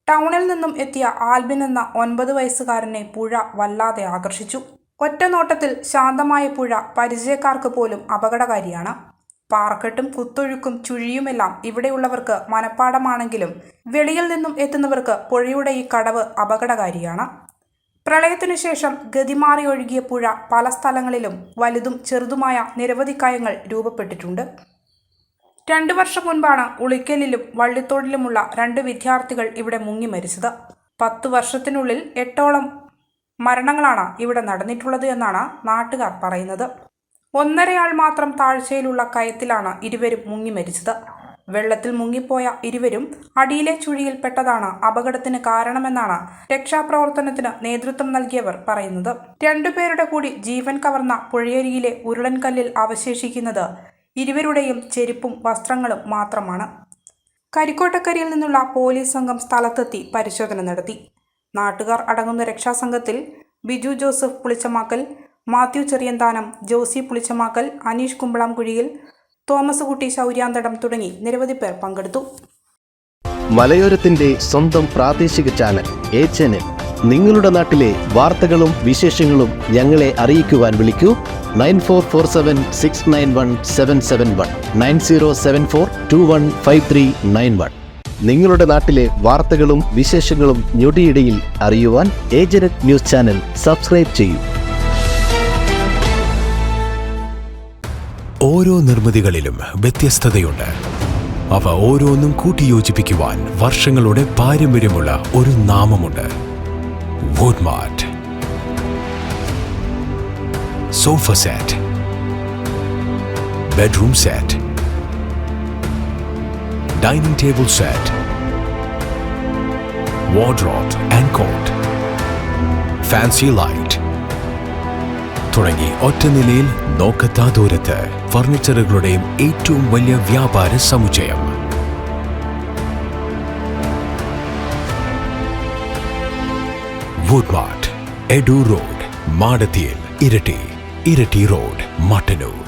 ടൗണിൽ നിന്നും എത്തിയ ആൽബിൻ എന്ന 9 വയസ്സുകാരനെ പുഴ വല്ലാതെ ആകർഷിച്ചു. ഒറ്റ നോട്ടത്തിൽ ശാന്തമായ പുഴ പരിചയക്കാർക്ക് പോലും അപകടകാരിയാണ്. പാറക്കെട്ടും കുത്തൊഴുക്കും ചുഴിയുമെല്ലാം ഇവിടെയുള്ളവർക്ക് മനഃപ്പാടമാണെങ്കിലും വെളിയിൽ നിന്നും എത്തുന്നവർക്ക് പുഴയുടെ ഈ കടവ് അപകടകാരിയാണ്. പ്രളയത്തിനു ശേഷം ഗതിമാറി ഒഴുകിയ പുഴ പല സ്ഥലങ്ങളിലും വലുതും ചെറുതുമായ നിരവധി കയങ്ങൾ രൂപപ്പെട്ടിട്ടുണ്ട്. 2 വർഷം മുൻപാണ് ഉളിക്കലിലും വള്ളിത്തോടിലുമുള്ള 2 വിദ്യാർത്ഥികൾ ഇവിടെ മുങ്ങി മരിച്ചത്. 10 വർഷത്തിനുള്ളിൽ 8ഓളം മരണങ്ങളാണ് ഇവിടെ നടന്നിട്ടുള്ളത് എന്നാണ് നാട്ടുകാർ പറയുന്നത്. 1.5 ആൾ മാത്രം താഴ്ചയിലുള്ള കയത്തിലാണ് ഇരുവരും മുങ്ങി മരിച്ചത്. വെള്ളത്തിൽ മുങ്ങിപ്പോയ ഇരുവരും അടിയിലെ ചുഴിയിൽപ്പെട്ടതാണ് അപകടത്തിന് കാരണമെന്നാണ് രക്ഷാപ്രവർത്തനത്തിന് നേതൃത്വം നൽകിയവർ പറയുന്നത്. 2 പേരുടെ കൂടി ജീവൻ കവർന്ന പുഴയരികിലെ ഉരുളൻകല്ലിൽ അവശേഷിക്കുന്നത് ഇരുവരുടെയും ചെരുപ്പും വസ്ത്രങ്ങളും മാത്രമാണ്. കരിക്കോട്ടക്കരയിൽ നിന്നുള്ള പോലീസ് സംഘം സ്ഥലത്തെത്തി പരിശോധന നടത്തി. നാട്ടുകാർ അടങ്ങുന്ന രക്ഷാസംഘത്തിൽ ബിജു ജോസഫ് പുളിച്ചമാക്കൽ, മാത്യു ചെറിയന്താനം, ജോസി പുളിച്ചമാക്കൽ, അനീഷ് കുമ്പളംകുഴിയിൽ, തോമസ് കുട്ടി ശൗര്യാന്തടം തുടങ്ങി നിരവധി പേർ പങ്കെടുത്തു. മലയോരത്തിന്റെ സ്വന്തം പ്രാദേശിക ചാനൽ A-Channel. നിങ്ങളുടെ നാട്ടിലെ വാർത്തകളും വിശേഷങ്ങളും ഞങ്ങളെ അറിയിക്കുവാൻ വിളിക്കൂ 9447691771 9074215391. നിങ്ങളുടെ നാട്ടിലെ വാർത്തകളും വിശേഷങ്ങളും ഞൊടിയിടയിൽ അറിയുവാൻ A-Channel ന്യൂസ് ചാനൽ സബ്സ്ക്രൈബ് ചെയ്യൂ. ഓരോ നിർമ്മിതികളിലും വ്യത്യസ്തതയുണ്ട്. അവ ഓരോന്നും കൂട്ടിയോജിപ്പിക്കുവാൻ വർഷങ്ങളുടെ പാരമ്പര്യമുള്ള ഒരു നാമമുണ്ട്. Woodmart. Sofa set, bedroom set, dining table set, wardrobe and coat, fancy light തുടങ്ങി ഒറ്റ നിലയിൽ നോക്കത്താ ദൂരത്ത് ഫർണിച്ചറുകളുടെയും ഏറ്റവും വലിയ വ്യാപാര സമുച്ചയം. Woodmart, Edu Road, Madatiel, Irati Road, Mattanur.